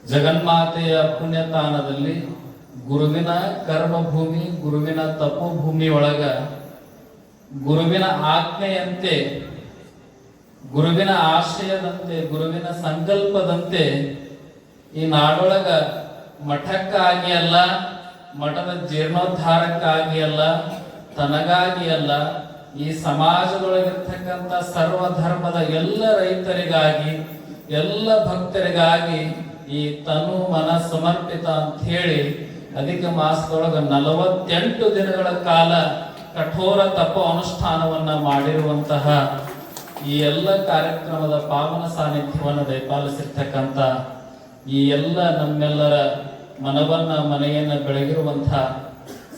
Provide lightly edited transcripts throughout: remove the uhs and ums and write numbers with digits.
ಜಗನ್ಮಾತೆಯ ಪುಣ್ಯತಾಣದಲ್ಲಿ ಗುರುವಿನ ಕರ್ಮಭೂಮಿ, ಗುರುವಿನ ತಪೋಭೂಮಿ ಒಳಗ ಗುರುವಿನ ಆಜ್ಞೆಯಂತೆ, ಗುರುವಿನ ಆಶಯದಂತೆ, ಗುರುವಿನ ಸಂಕಲ್ಪದಂತೆ ಈ ನಾಡೊಳಗ ಮಠಕ್ಕಾಗಿ ಅಲ್ಲ, ಮಠದ ಜೀರ್ಣೋದ್ಧಾರಕ್ಕಾಗಿ ಅಲ್ಲ, ತನಗಾಗಿ ಅಲ್ಲ, ಈ ಸಮಾಜದೊಳಗಿರ್ತಕ್ಕಂಥ ಸರ್ವ ಧರ್ಮದ ಎಲ್ಲ ರೈತರಿಗಾಗಿ, ಎಲ್ಲ ಭಕ್ತರಿಗಾಗಿ ಈ ತನು ಮನ ಸಮರ್ಪಿತ ಅಂತ ಹೇಳಿ ಅಧಿಕ ಮಾಸದೊಳಗ 48 ದಿನಗಳ ಕಾಲ ಕಠೋರ ತಪ ಅನುಷ್ಠಾನವನ್ನ ಮಾಡಿರುವಂತಹ ಈ ಎಲ್ಲ ಕಾರ್ಯಕ್ರಮದ ಪಾವನ ಸಾನ್ನಿಧ್ಯವನ್ನು ದಯಪಾಲಿಸಿರ್ತಕ್ಕಂಥ ಈ ಎಲ್ಲ ನಮ್ಮೆಲ್ಲರ ಮನವನ್ನ ಮನೆಯನ್ನ ಬೆಳಗಿರುವಂತಹ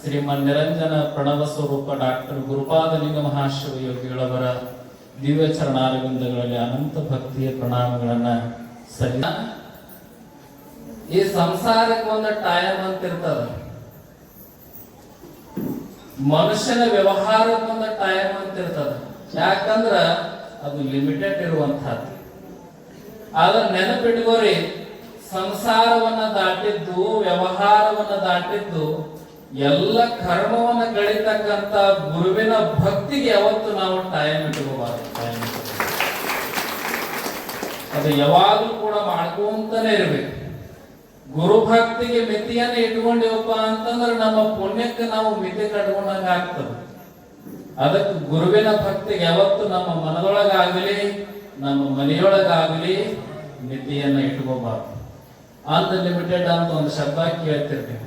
ಶ್ರೀಮನ್ ನಿರಂಜನ ಪ್ರಣವ ಸ್ವರೂಪ ಡಾಕ್ಟರ್ ಗುರುಪಾದಲಿಂಗ ಮಹಾಶಿವ ಯೋಗಿಗಳವರ ದಿವ್ಯ ಚರಣಾರವಿಂದಗಳಲ್ಲಿ ಅನಂತ ಭಕ್ತಿಯ ಪ್ರಣಾಮಗಳನ್ನ ಸಲ್ಲಿಸ. ಈ ಸಂಸಾರಕ್ಕೆ ಒಂದು ಟೈಮ್ ಅಂತ ಇರ್ತದ, ಮನುಷ್ಯನ ವ್ಯವಹಾರಕ್ಕೆ ಒಂದು ಟೈಮ್ ಅಂತ ಇರ್ತದ. ಯಾಕಂದ್ರ ಅದು ಲಿಮಿಟೆಡ್ ಇರುವಂತಹದ್ದು. ಆದ್ರೆ ನೆನಪಿಟ್ಕೋರಿ, ಸಂಸಾರವನ್ನ ದಾಟಿದ್ದು, ವ್ಯವಹಾರವನ್ನ ದಾಟಿದ್ದು, ಎಲ್ಲ ಕರ್ಮವನ್ನ ಗಳಿತಕ್ಕಂತ ಗುರುವಿನ ಭಕ್ತಿಗೆ ಯಾವತ್ತು ನಾವು ಟೈಮ್ ಇಟ್ಕೋಬಾರ್ದು. ಅದು ಯಾವಾಗಲೂ ಕೂಡ ಮಾಡ್ಕೊಂತಾನೆ ಇರ್ಬೇಕು. ಗುರು ಭಕ್ತಿಗೆ ಮಿತಿಯನ್ನ ಇಟ್ಕೊಂಡಿವಪ್ಪ ಅಂತಂದ್ರೆ ನಮ್ಮ ಪುಣ್ಯಕ್ಕೆ ನಾವು ಮಿತಿ ಕಟ್ಕೊಂಡಂಗ ಆಗ್ತದೆ. ಅದಕ್ಕೆ ಗುರುವಿನ ಭಕ್ತಿಗೆ ಯಾವತ್ತು ನಮ್ಮ ಮನದೊಳಗಾಗಲಿ, ನಮ್ಮ ಮನೆಯೊಳಗಾಗಲಿ ಮಿತಿಯನ್ನ ಇಟ್ಕೋಬಾರ್ದು. ಅನ್ಲಿಮಿಟೆಡ್ ಅಂತ ಒಂದು ಶಬ್ದ ಕೇಳ್ತಿರ್ತೀವಿ.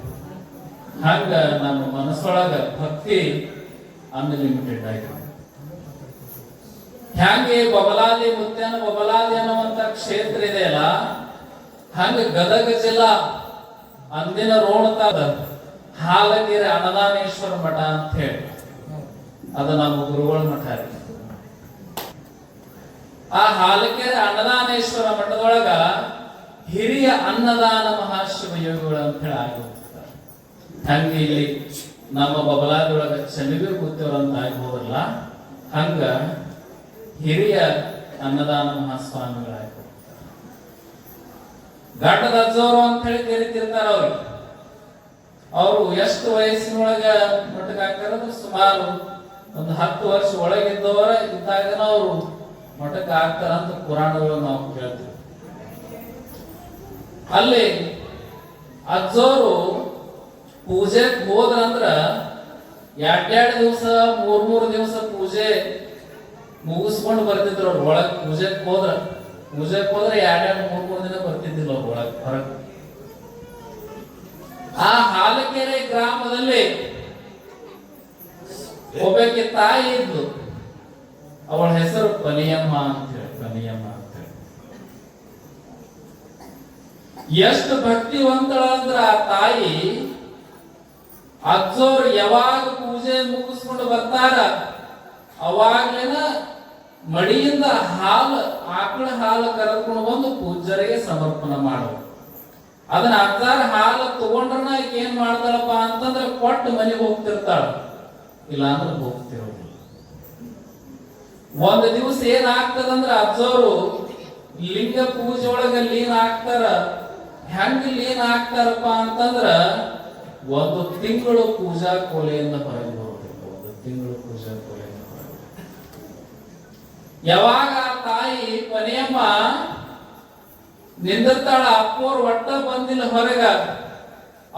ಹಂಗ ನಮ್ಮ ಮನಸ್ಸೊಳಗ ಭಕ್ತಿ ಅನ್ಲಿಮಿಟೆಡ್ ಆಗಿದೆ. ಹ್ಯಾಂಗೆ ಬಬಲಾದಿ ಮುತ್ಯಾನ ಬಬಲಾದಿ ಅನ್ನುವಂತ ಕ್ಷೇತ್ರ ಇದೆಯಲ್ಲ, ಹಂಗ ಗದಗ ಜಿಲ್ಲಾ ಅಂದಿನ ರೋಣತಾದ ಹಾಲಗಿರಿ ಅನ್ನದಾನೇಶ್ವರ ಮಠ ಅಂತ ಹೇಳಿ ಅದು ನಮ್ಮ ಗುರುಗಳ ಮಠ ರೀ. ಆ ಹಾಲಗಿರಿ ಅನ್ನದಾನೇಶ್ವರ ಮಠದೊಳಗ ಹಿರಿಯ ಅನ್ನದಾನ ಮಹಾಶಿವ ಯೋಗಿಗಳು ಅಂತ ಹೇಳಿ ಆಗಿರ್ತಾರೆ. ಹಂಗ ಇಲ್ಲಿ ನಮ್ಮ ಬಬಲಾದಿಯೊಳಗ ಚನ್ನವೀರ್ ಗುತ್ತೇವ್ರ ಅಂತ ಆಗ್ಬೋದಲ್ಲ, ಹಂಗ ಹಿರಿಯ ಅನ್ನದಾನ ಮಹಾಸ್ವಾಮಿಗಳಾಗಿ ಘಟ್ಟದ ಅಜ್ಜವರು ಅಂತ ಹೇಳಿ ಕರೀತಿರ್ತಾರ. ಅವರು ಎಷ್ಟು ವಯಸ್ಸಿನೊಳಗ ಮಠಕ್ಕೆ ಹಾಕ್ತಾರಂದ್ರೆ ಸುಮಾರು ಒಂದು 10 ವರ್ಷ ಒಳಗಿದ್ದವರ ಇದ್ದಾಗನ ಅವರು ಮಠಕ್ಕೆ ಹಾಕ್ತಾರಂತ ಪುರಾಣಗಳು ನಾವು ಕೇಳ್ತೀವಿ. ಅಲ್ಲಿ ಅಜ್ಜವರು ಪೂಜೆಗೆ ಹೋದ್ರಂದ್ರ 2 ದಿವಸ 3 ದಿವಸ ಪೂಜೆ ಮುಗಿಸ್ಕೊಂಡು ಬರ್ತಿದ್ರು. ಅವ್ರು ಒಳಗ್ ಪೂಜೆಗೆ ಹೋದ್ರ 2-3 ದಿನ ಬರ್ತಿದ್ದಿಲ್ಲ ಅವ್ರು ಒಳಗ್ ಹೊರಗೆ. ಆ ಹಾಲಕೆರೆ ಗ್ರಾಮದಲ್ಲಿ ಒಬ್ಬಕ್ಕೆ ತಾಯಿ ಇದ್ಲು. ಅವಳ ಹೆಸರು ಪನಿಯಮ್ಮ ಅಂತ ಹೇಳಿ. ಪನಿಯಮ್ಮ ಅಂತ ಹೇಳಿ ಎಷ್ಟು ಭಕ್ತಿವಂತಳ ಅಂದ್ರ ಆ ತಾಯಿ, ಅಜ್ಜೋರು ಯಾವಾಗ ಪೂಜೆ ಮುಗಿಸ್ಕೊಂಡು ಬರ್ತಾರ ಅವಾಗ್ಲೇನ ಮಡಿಯಿಂದ ಹಾಲು, ಆಕಳ ಹಾಲು ಕರೆದುಕೊಂಡು ಬಂದು ಪೂಜ್ಯರಿಗೆ ಸಮರ್ಪಣೆ ಮಾಡುವ. ಅದನ್ನ ಅಜ್ಜಾರ ಹಾಲು ತಗೊಂಡ್ರನ ಏನ್ ಮಾಡ್ತಾಳಪ್ಪ ಅಂತಂದ್ರೆ ಕೊಟ್ಟು ಮನೆಗೆ ಹೋಗ್ತಿರ್ತಾಳ, ಇಲ್ಲ ಅಂದ್ರೆ ಹೋಗ್ತಿರೋದಿಲ್ಲ. ಒಂದು ದಿವಸ ಏನ್ ಆಗ್ತದಂದ್ರ ಅಜ್ಜೋರು ಲಿಂಗ ಪೂಜೆ ಒಳಗ ಲೀನ್ ಆಗ್ತಾರ. ಹೆಂಗ್ ಲೀನ್ ಆಗ್ತಾರಪ್ಪ ಅಂತಂದ್ರ 1 ತಿಂಗಳು ಪೂಜಾ ಕೋಲೆಯಿಂದ ಹೊರಗೆ ಬರೋದಿಲ್ಲ. 1 ತಿಂಗಳು ಪೂಜಾ ಕೋಲೆಯಿಂದ ಹೊರಗೆ. ಯಾವಾಗ ಆ ತಾಯಿ ಪನಿಯಮ್ಮ ನಿಂದಿರ್ತಾಳ, ಅಪ್ಪೋರ್ ಒಟ್ಟ ಬಂದಿಲ್ಲ ಹೊರಗ,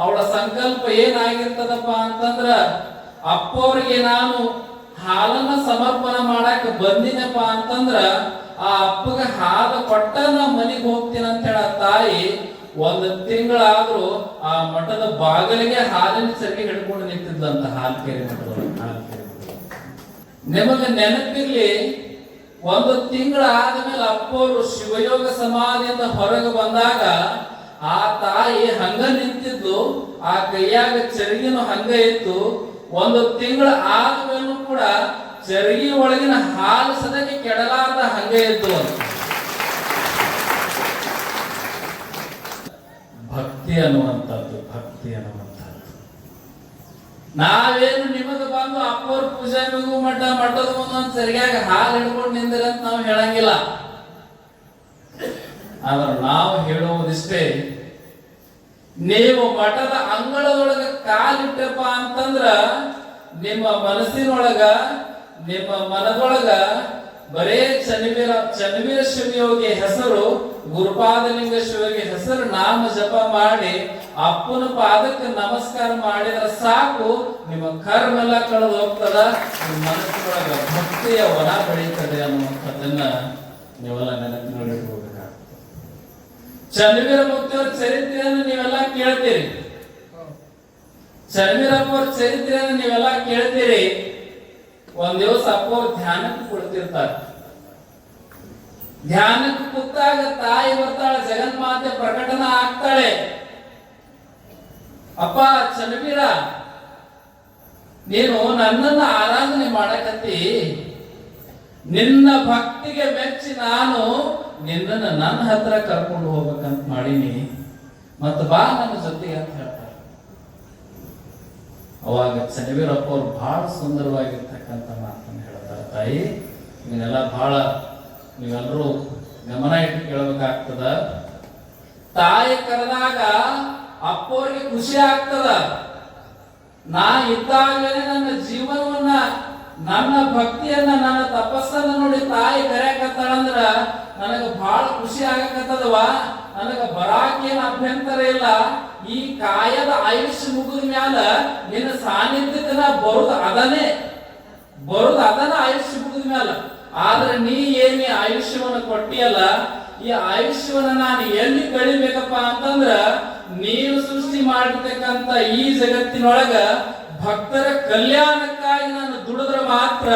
ಅವಳ ಸಂಕಲ್ಪ ಏನಾಗಿರ್ತದಪ್ಪ ಅಂತಂದ್ರ ಅಪ್ಪೋರಿಗೆ ನಾನು ಹಾಲನ್ನ ಸಮರ್ಪಣೆ ಮಾಡಾಕ ಬಂದಿನಪ್ಪ ಅಂತಂದ್ರ ಆ ಅಪ್ಪಗ ಹಾಲು ಕೊಟ್ಟ ನಾ ಮನೆಗೆ ಹೋಗ್ತೀನಿ ಅಂತ ಹೇಳ ತಾಯಿ 1 ತಿಂಗಳಾದ್ರೂ ಆ ಮಠದ ಬಾಗಿಲಿಗೆ ಹಾಲಿನ ಸರಿಗೆ ಹಿಡ್ಕೊಂಡು ನಿಂತಿದ್ದಂತ ಹಾಲ್ಕೆರೆ ಮಠದೊಳಗೆ. ನಿಮಗೆ ನೆನಪಿರ್ಲಿ, 1 ತಿಂಗಳ ಆದ್ಮೇಲೆ ಅಪ್ಪೋರು ಶಿವಯೋಗ ಸಮಾಧಿಯಿಂದ ಹೊರಗೆ ಬಂದಾಗ ಆ ತಾಯಿ ಹಂಗ ನಿಂತಿದ್ದು, ಆ ಕೈಯಾಗ ಚರಿಗಿನೂ ಹಂಗ ಇತ್ತು. 1 ತಿಂಗಳ ಆದ್ಮೇಲೂ ಕೂಡ ಚರಗಿ ಒಳಗಿನ ಹಾಲು ಸದಕ್ಕೆ ಕೆಡಲಾರ್ದ ಹಂಗ ಇದ್ದು ಅಂತ. ಭಕ್ತಿ ಅನ್ನುವಂಥದ್ದು, ಭಕ್ತಿ ಅನ್ನುವಂಥದ್ದು. ನಾವೇನು ನಿಮಗೆ ಬಂದು ಅಪ್ಪವ್ರ ಪೂಜೆ ಮುಗು ಮಠದ ಮುಂದೊಂದು ಸರಿಯಾಗಿ ಹಾಲು ಹಿಡ್ಕೊಂಡು ನಿಂದಿರಂತ ನಾವು ಹೇಳಂಗಿಲ್ಲ. ಆದ್ರೆ ನಾವು ಹೇಳುವುದಿಷ್ಟೇ, ನೀವು ಮಠದ ಅಂಗಳದೊಳಗ ಕಾಲಿಟ್ಟಪ್ಪ ಅಂತಂದ್ರ ನಿಮ್ಮ ಮನಸ್ಸಿನೊಳಗ ನಿಮ್ಮ ಮನದೊಳಗ ಬರೇ ಚನ್ನವೀರ ಶಿವಯೋಗಿ ಹೆಸರು, ಗುರುಪಾದಲಿಂಗ ಶಿವಯೋಗಿ ಹೆಸರು ನಾಮ ಜಪ ಮಾಡಿ ಅಪ್ಪನ ಪಾದಕ್ಕೆ ನಮಸ್ಕಾರ ಮಾಡಿದ್ರೆ ಸಾಕು, ನಿಮ್ಮ ಕರ್ಮ ಎಲ್ಲ ಕಳೆದು ಹೋಗ್ತದ, ನಿಮ್ಮ ಮನಸ್ಸಿನೊಳಗ ಭಕ್ತಿಯ ವನ ಬೆಳೀತದೆ ಅನ್ನುವಂಥದ್ದನ್ನ ನೀವೆಲ್ಲ ನೆನಪಿನೊಳಗಿರ್ಬೇಕಾಗ್ತದೆ. ಚನ್ನವೀರ ಮೂರ್ತಿಯವರ ಚರಿತ್ರೆಯನ್ನು ನೀವೆಲ್ಲ ಕೇಳ್ತೀರಿ, ಚನ್ನವೀರಪ್ಪವ್ರ ಚರಿತ್ರೆಯನ್ನು ನೀವೆಲ್ಲ ಕೇಳ್ತೀರಿ. ಒಂದ್ ದಿವಸ ಅಪ್ಪವ್ರು ಧ್ಯಾನಕ್ಕೆ ಕೊಡ್ತಿರ್ತಾರೆ. ಧ್ಯಾನಕ್ಕೆ ಕೂತಾಗ ತಾಯಿ ಬರ್ತಾಳೆ, ಜಗನ್ಮಾತೆ ಪ್ರಕಟನ ಆಗ್ತಾಳೆ. ಅಪ್ಪ ಚನ್ನವೀರ, ನೀನು ನನ್ನನ್ನ ಆರಾಧನೆ ಮಾಡಕತ್ತಿ, ನಿನ್ನ ಭಕ್ತಿಗೆ ಮೆಚ್ಚಿ ನಾನು ನಿನ್ನನ್ನು ನನ್ನ ಹತ್ರ ಕರ್ಕೊಂಡು ಹೋಗ್ಬೇಕಂತ ಮಾಡೀನಿ, ಮತ್ತ ಬಾ ನನ್ನ ಜೊತೆಗೆ ಅಂತ ಹೇಳ್ತಾರೆ. ಅವಾಗ ಚನ್ನವೀರಪ್ಪ ಅವ್ರು ಬಹಳ ಸುಂದರವಾಗಿರ್ತಕ್ಕಂಥ ಮಾತನ್ನು ಹೇಳ್ತಾರೆ. ತಾಯಿ, ಇದನ್ನೆಲ್ಲ ಬಹಳ ನೀವೆಲ್ಲರೂ ಗಮನ ಇಟ್ಟು ಕೇಳಬೇಕಾಗ್ತದ. ತಾಯಿ ಕರೆದಾಗ ಅಪ್ಪವ್ರಿಗೆ ಖುಷಿ ಆಗ್ತದ. ನಾ ಇದ್ದಾಗಲೇ ನನ್ನ ಜೀವನವನ್ನ, ನನ್ನ ಭಕ್ತಿಯನ್ನ, ನನ್ನ ತಪಸ್ಸನ್ನ ನೋಡಿ ತಾಯಿ ಕರೆಯಕತ್ತಾಳಂದ್ರ ನನಗ ಬಹಳ ಖುಷಿ ಆಗಕತ್ತದವ. ನನಗ ಬರಾಕೇನು ಅಭ್ಯಂತರ ಇಲ್ಲ. ಈ ಕಾಯದ ಆಯುಷ್ಯ ಮುಗಿದ ಮ್ಯಾಲ ನಿನ್ನ ಸಾನ್ನಿಧ್ಯದ ಬರುದ ಅದನ ಆಯುಷ್ಯ ಮುಗಿದ ಮ್ಯಾಲ. ಆದ್ರೆ ನೀ ಏನಿ ಆಯುಷ್ಯವನ್ನ ಕೊಟ್ಟಿಯಲ್ಲ, ಈ ಆಯುಷ್ಯವನ್ನ ನಾನು ಎಲ್ಲಿ ಕಳಿಬೇಕಪ್ಪ ಅಂತಂದ್ರ ನೀನು ಸೃಷ್ಟಿ ಮಾಡಿರ್ತಕ್ಕಂಥ ಈ ಜಗತ್ತಿನೊಳಗ ಭಕ್ತರ ಕಲ್ಯಾಣಕ್ಕಾಗಿ ನಾನು ದುಡಿದ್ರೆ ಮಾತ್ರ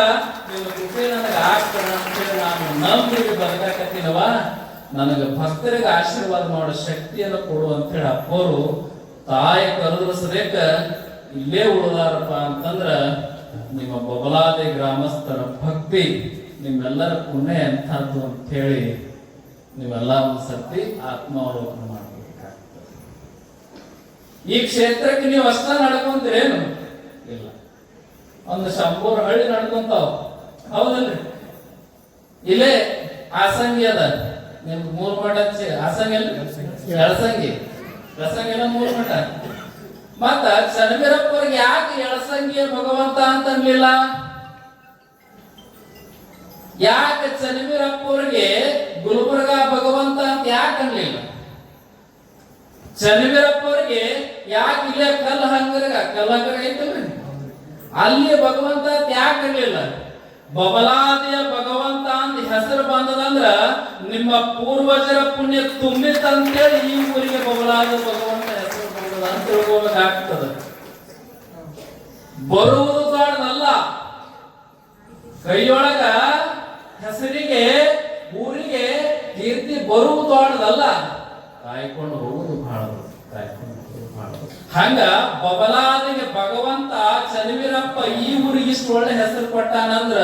ನಿಮ್ಮ ಕೃಪೆ ನನಗೆ ಆಗ್ತದೆ ಅಂತೇಳಿ ನಾನು ನಂಬಿ ಬದುಕಾಕತ್ತೀನವ. ನನಗೆ ಭಕ್ತರಿಗೆ ಆಶೀರ್ವಾದ ಮಾಡೋ ಶಕ್ತಿಯನ್ನು ಕೊಡು ಅಂತೇಳಿ ಅಪ್ಪವರು ತಾಯಿ ಕರೆದ್ರ ಸದೇಕ ಇಲ್ಲೇ ಉಳಿದಾರಪ್ಪ ಅಂತಂದ್ರ ನಿಮ್ಮ ಬಬಲಾದಿ ಗ್ರಾಮಸ್ಥರ ಭಕ್ತಿ, ನಿಮ್ಮೆಲ್ಲರ ಪುಣ್ಯ ಎಂಥದ್ದು ಅಂತ ಹೇಳಿ ನೀವೆಲ್ಲ ಒಂದು ಸರ್ತಿ ಆತ್ಮಾವಲೋಕನ ಮಾಡಬೇಕಾಗ್ತದೆ. ಈ ಕ್ಷೇತ್ರಕ್ಕೆ ನೀವು ಅಷ್ಟ ನಡ್ಕೊಂತೀರೇನು? ಇಲ್ಲ, ಒಂದು 100 ಹಳ್ಳಿ ನಡ್ಕೊಂತಾವ, ಹೌದಲ್ರಿ? ಇಲ್ಲೇ ಆಸಂಗಿ ಅದ, ನಿಮ್ಗೆ 3 ಮಠ ಆಸಂಗಿ ಅಲ್ಲ, ಎಳಸಂಗಿ ಎಲ್ಲ 3 ಮಠ. ಮತ್ತ ಚನ್ನವೀರಪ್ಪವ್ರಿಗೆ ಯಾಕೆ ಎಳಸಂಗಿಯ ಭಗವಂತ ಅಂತ ಅನ್ಲಿಲ್ಲ? ಯಾಕೆ ಚನ್ನವೀರಪ್ಪವ್ರಿಗೆ ಗುಲ್ಬರ್ಗ ಭಗವಂತ ಅಂತ ಯಾಕೆ ಅನ್ಲಿಲ್ಲ? ಚನ್ನವೀರಪ್ಪವ್ರಿಗೆ ಯಾಕೆ ಇಲ್ಲೇ ಕಲ್ಲಹಂಗರ ಐತಲ್ರಿ, ಅಲ್ಲಿ ಭಗವಂತ ಯಾಕೆ ಅನ್ಲಿಲ್ಲ? ಬಬಲಾದಿಯ ಭಗವಂತ ಅಂತ ಹೆಸರು ಬಂದದಂದ್ರ ನಿಮ್ಮ ಪೂರ್ವಜರ ಪುಣ್ಯ ತುಂಬಿತಂತೇಳಿ ಈ ಊರಿಗೆ ಬಬಲಾದ ಭಗವಂತ ಹೆಸರು ಬಂದದ ಅಂತ ತಿಳ್ಕೋಬೇಕಾಗ್ತದ. ಬರುವುದು ದೊಡ್ಡದಲ್ಲ, ಕೈಯೊಳಗ ಹೆಸರಿಗೆ ಊರಿಗೆ ಕೀರ್ತಿ ಬರುವುದು ದೊಡ್ಡದಲ್ಲ, ಕಾಯ್ಕೊಂಡು ಹೋಗುದು ಬಹಳ. ಹಂಗ ಬಬಲಾದಿಗೆ ಭಗವಂತ ಚನ್ನವೀರಪ್ಪ ಈ ಊರಿಗೆ ಇಷ್ಟು ಒಳ್ಳೆ ಹೆಸರು ಕೊಟ್ಟಾನಂದ್ರ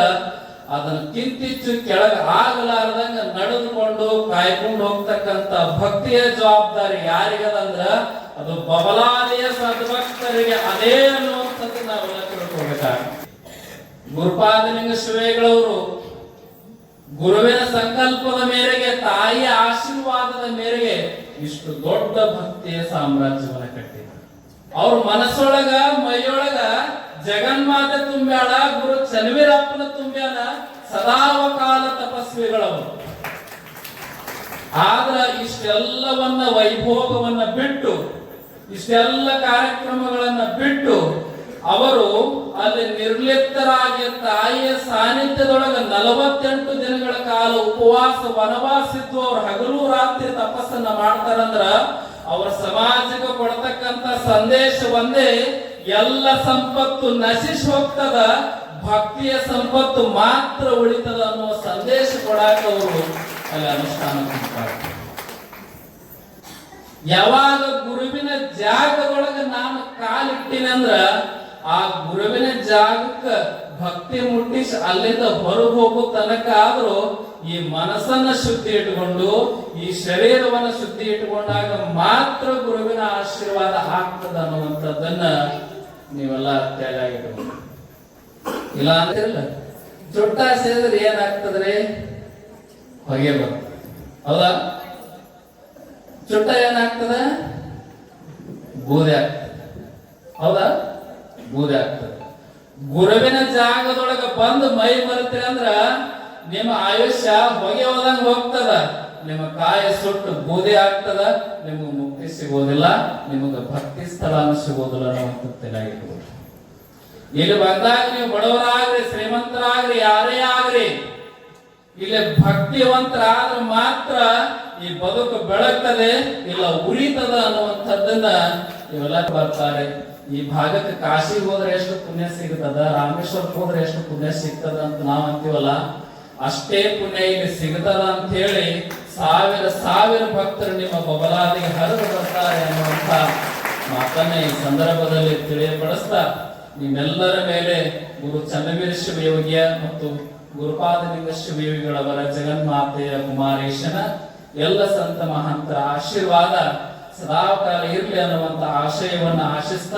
ಅದನ್ನ ಕಿಂತಿಚ್ಚು ಕೆಳಗ ಆಗಲಾರದಂಗ ನಡೆದುಕೊಂಡು ಕಾಯ್ಕೊಂಡು ಹೋಗ್ತಕ್ಕಂತ ಭಕ್ತಿಯ ಜವಾಬ್ದಾರಿ ಯಾರಿಗದಂದ್ರ ಅದು ಬಬಲಾದಿಯ ಸದ್ಭಕ್ತರಿಗೆ ಅದೇ ಅನ್ನುವಂಥದ್ದು ನಾವೆಲ್ಲ ತಿಳ್ಕೊಬೇಕಾಗ್ತದೆ. ಗುರುಪಾದಲಿಂಗ ಶಿವೇಗಳವರು ಗುರುವಿನ ಸಂಕಲ್ಪದ ಮೇರೆಗೆ, ತಾಯಿಯ ಆಶೀರ್ವಾದದ ಮೇರೆಗೆ ಇಷ್ಟು ದೊಡ್ಡ ಭಕ್ತಿಯ ಸಾಮ್ರಾಜ್ಯವನ್ನ ಕಟ್ಟಿದ್ದಾರೆ. ಅವ್ರ ಮನಸ್ಸೊಳಗ ಮೈಯೊಳಗ ಜಗನ್ಮಾತೆ ತುಂಬ್ಯಾಳ, ಗುರು ಚನ್ನವೀರಪ್ಪನ ತುಂಬ್ಯಾನ, ಸದಾವಕಾಲ ತಪಸ್ವಿಗಳವರು. ಆದ್ರ ಇಷ್ಟೆಲ್ಲವನ್ನ ವೈಭೋಗವನ್ನ ಬಿಟ್ಟು, ಇಷ್ಟೆಲ್ಲ ಕಾರ್ಯಕ್ರಮಗಳನ್ನ ಬಿಟ್ಟು ಅವರು ಅಲ್ಲಿ ನಿರ್ಲಿಪ್ತರಾಗಿ ತಾಯಿಯ ಸಾನ್ನಿಧ್ಯದೊಳಗ 48 ದಿನಗಳ ಕಾಲ ಉಪವಾಸ ವನವಾಸಿದ್ದು ಅವ್ರು ಹಗಲು ರಾತ್ರಿ ತಪಸ್ಸನ್ನ ಮಾಡ್ತಾರಂದ್ರ ಅವರ ಸಮಾಜಕ್ಕೆ ಕೊಡ್ತಕ್ಕಂತ ಸಂದೇಶ ಒಂದೇ, ಎಲ್ಲ ಸಂಪತ್ತು ನಶಿಸಿ ಹೋಗ್ತದ, ಭಕ್ತಿಯ ಸಂಪತ್ತು ಮಾತ್ರ ಉಳಿತದ ಅನ್ನುವ ಸಂದೇಶ ಕೊಡಾಕ ಅವರು ಅಲ್ಲಿ ಅನುಷ್ಠಾನ ಮಾಡ್ತಾರೆ. ಯಾವಾಗ ಗುರುವಿನ ಜಾಗದೊಳಗೆ ನಾನು ಕಾಲಿಟ್ಟಿನಂದ್ರ ಆ ಗುರುವಿನ ಜಾಗಕ್ಕೆ ಭಕ್ತಿ ಮುಟ್ಟಿಸಿ ಅಲ್ಲಿಂದ ಹೊರಗೆ ಹೋಗೋ ತನಕ ಆದ್ರೂ ಈ ಮನಸ್ಸನ್ನ ಶುದ್ಧಿ ಇಟ್ಟುಕೊಂಡು, ಈ ಶರೀರವನ್ನ ಶುದ್ಧಿ ಇಟ್ಟುಕೊಂಡಾಗ ಮಾತ್ರ ಗುರುವಿನ ಆಶೀರ್ವಾದ ಆಗ್ತದ ಅನ್ನುವಂಥದ್ದನ್ನ ನೀವೆಲ್ಲ ತಲೆಯಾಗಿಟ್ಕೊಂಡು. ಇಲ್ಲ ಅಂತಿರಲ್ಲ, ಚುಟ್ಟ ಸೇರಿದ್ರೆ ಏನಾಗ್ತದ್ರಿ? ಹೊಗೆ ಬರ್ತದೆ, ಹೌದಾ? ಚುಟ್ಟ ಏನಾಗ್ತದ? ಬೂದೆ ಆಗ್ತದೆ. ಹೌದಾ? ಬೂದೆ ಆಗ್ತದೆ. ಗುರುವಿನ ಜಾಗದೊಳಗ ಬಂದು ಮೈ ಮರೆತೀರಿ ಅಂದ್ರ ನಿಮ್ಮ ಆಯುಷ್ಯ ಹೊಗೆ ಹೋದಂಗ ಹೋಗ್ತದ, ನಿಮ್ಮ ಕಾಯ ಸುಟ್ಟು ಬೂದೆ ಆಗ್ತದ, ನಿಮ್ಗೆ ಮುಕ್ತಿ ಸಿಗೋದಿಲ್ಲ, ನಿಮಗೆ ಭಕ್ತಿ ಸ್ಥಳಾನು ಸಿಗೋದಿಲ್ಲ ಅನ್ನುವಂಥ ತಲೆಯಾಗಿರ್ಬೋದು. ಇಲ್ಲಿ ಬಂದಾಗ ನೀವು ಬಡವರಾಗ್ರಿ ಶ್ರೀಮಂತರಾಗ್ರಿ ಯಾರೇ ಆಗ್ರಿ, ಇಲ್ಲಿ ಭಕ್ತಿವಂತರಾದ್ರೆ ಮಾತ್ರ ಈ ಬದುಕು ಬೆಳಗ್ತದೆ, ಇಲ್ಲ ಉರಿತದ ಅನ್ನುವಂಥದ್ದನ್ನ ಇವೆಲ್ಲ ಬರ್ತಾರೆ. ಈ ಭಾಗಕ್ಕೆ ಕಾಶಿಗೆ ಹೋದ್ರೆ ಎಷ್ಟು ಪುಣ್ಯ ಸಿಗ್ತದ, ರಾಮೇಶ್ವರಕ್ಕೆ ಹೋದ್ರೆ ಎಷ್ಟು ಪುಣ್ಯ ಸಿಗ್ತದ ಅಂತ ನಾವ್ ಅಂತೀವಲ್ಲ, ಅಷ್ಟೇ ಪುಣ್ಯ ಇಲ್ಲಿ ಸಿಗ್ತದ ಅಂತ ಹೇಳಿ ಸಾವಿರ ಸಾವಿರ ಭಕ್ತರು ನಿಮ್ಮ ಬಬಲಾದಿಗೆ ಹರಿದು ಬರ್ತಾರೆ ಅನ್ನುವಂಥ ಮಾತನ್ನ ಈ ಸಂದರ್ಭದಲ್ಲಿ ತಿಳಿಯಪಡಿಸ್ತಾ, ನಿಮ್ಮೆಲ್ಲರ ಮೇಲೆ ಗುರು ಚನ್ನವೀರ ಶಿವಯೋಗಿಯ ಮತ್ತು ಗುರುಪಾದಲಿಂಗ ಶಿವಯೋಗಿಗಳವರ ಜಗನ್ಮಾತೆಯ ಕುಮಾರೇಶನ ಎಲ್ಲ ಸಂತ ಮಹಂತರ ಆಶೀರ್ವಾದ ಸದಾಕಾಲ ಇರಲಿ ಅನ್ನುವಂತ ಆಶಯವನ್ನ ಆಶಿಸ್ತಾ